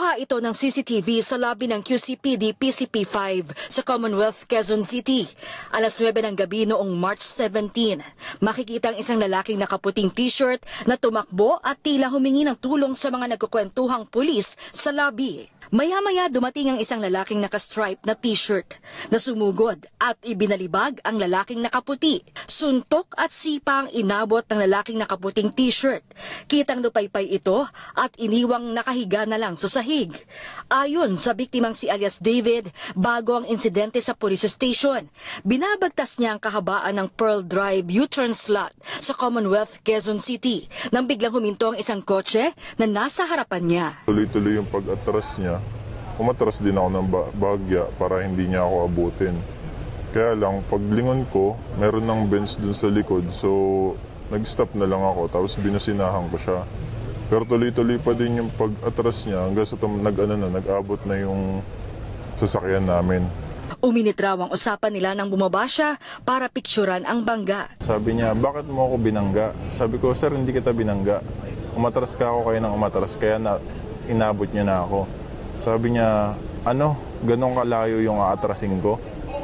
Kuha ito ng CCTV sa lobby ng QCPD PCP5 sa Commonwealth, Quezon City. Alas 9 ng gabi noong March 17. Makikita ang isang lalaking nakaputing t-shirt na tumakbo at tila humingi ng tulong sa mga nagkukwentuhang pulis sa lobby. Maya-maya dumating ang isang lalaking naka-stripe na t-shirt na sumugod at ibinalibag ang lalaking nakaputi. Suntok at sipa ang inabot ng lalaking nakaputing t-shirt. Kitang lupaypay ito at iniwang nakahiga na lang sa sahig. Ayon sa biktimang si alias David, bago ang insidente sa police station, binabagtas niya ang kahabaan ng Pearl Drive U-turn slot sa Commonwealth, Quezon City nang biglang huminto ang isang kotse na nasa harapan niya. Tuloy-tuloy yung pag-atras niya. Umatras din ako ng bahagya para hindi niya ako abutin. Kaya lang, paglingon ko, meron ng bench dun sa likod. So, nag-stop na lang ako. Tapos binusinahan ko siya. Pero tuloy-tuloy pa din yung pag-atras niya hanggang sa nag-abot na yung sasakyan namin. Uminit raw ang usapan nila nang bumaba siya para pikturan ang bangga. Sabi niya, bakit mo ako binangga? Sabi ko, sir, hindi kita binangga. Umatras ka ako kayo ng umatras, kaya inabot niya na ako. Sabi niya, ano, ganun kalayo yung aatrasin ko?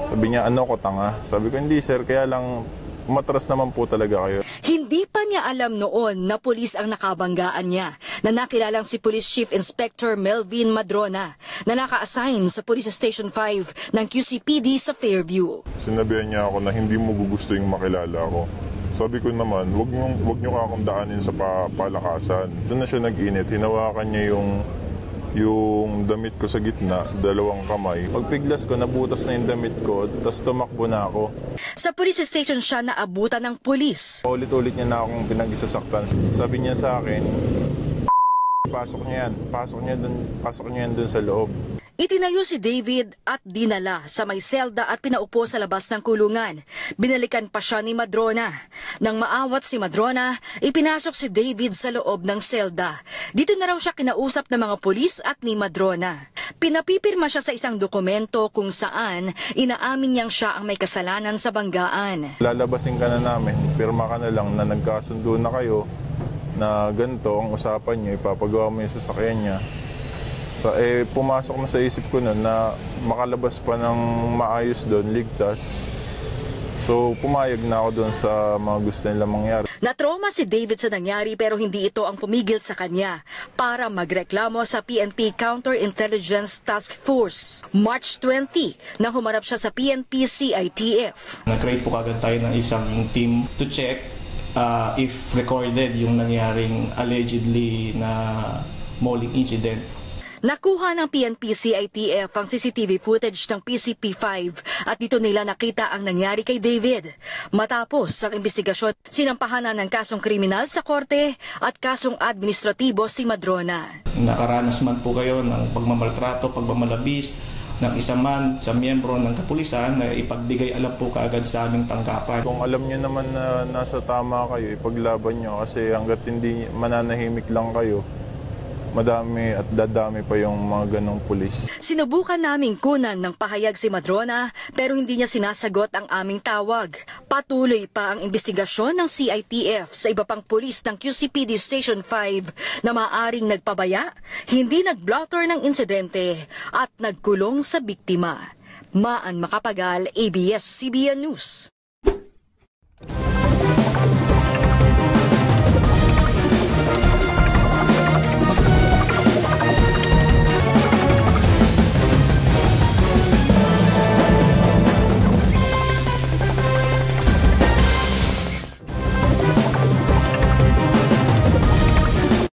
Sabi niya, ano ko tanga? Sabi ko, hindi sir, kaya lang umatras naman po talaga kayo. Hindi pa niya alam noon na pulis ang nakabanggaan niya, na nakilalang si Police Chief Inspector Melvin Madrona na naka-assign sa Police Station 5 ng QCPD sa Fairview. Sinabihan niya ako na hindi mo gusto yung makilala ko. Sabi ko naman, wag niyo akong daanin sa palakasan. Doon na siya nag-init, hinawakan niya yung damit ko sa gitna, dalawang kamay. Pagpiglas ko, nabutas na yung damit ko, tapos tumakbo na ako. Sa police station siya naabutan ng pulis. Ulit-ulit niya na akong pinag-isasaktan. Sabi niya sa akin, pasok niya yan dun sa loob. Itinayo si David at dinala sa may selda at pinaupo sa labas ng kulungan. Binalikan pa siya ni Madrona. Nang maawat si Madrona, ipinasok si David sa loob ng selda. Dito na raw siya kinausap ng mga pulis at ni Madrona. Pinapipirma siya sa isang dokumento kung saan inaamin niyang siya ang may kasalanan sa banggaan. Lalabasin ka na namin, pirma ka na lang na nagkasundo na kayo na ganito ang usapan niyo, ipapagawa mo yung sasakyan niya. Pumasok na sa isip ko na makalabas pa ng maayos doon, ligtas. So, pumayag na ako doon sa mga gusto nila mangyari. Natroma si David sa nangyari pero hindi ito ang pumigil sa kanya para magreklamo sa PNP Counterintelligence Task Force. March 20, nang humarap siya sa PNP CITF. Nag-create po kagad tayo ng isang team to check if recorded yung nangyaring allegedly na mauling incident. Nakuha ng PNP CITF ang CCTV footage ng PCP5 at dito nila nakita ang nangyari kay David. Matapos ang investigasyon, sinampahan na ng kasong kriminal sa korte at kasong administratibo si Madrona. Nakaranas man po kayo ng pagmamaltrato, pagmamalabis ng isa man sa miyembro ng kapulisan na ipagbigay alam po kaagad sa aming tanggapan. Kung alam niyo naman na nasa tama kayo, ipaglaban niyo kasi hanggat hindi mananahimik lang kayo, madami at dadami pa yung mga ganong pulis. Sinubukan naming kunan ng pahayag si Madrona pero hindi niya sinasagot ang aming tawag. Patuloy pa ang investigasyon ng CITF sa iba pang pulis ng QCPD Station 5 na maaring nagpabaya, hindi nag-blotter ng insidente at nagkulong sa biktima. Maan Macapagal, ABS-CBN News.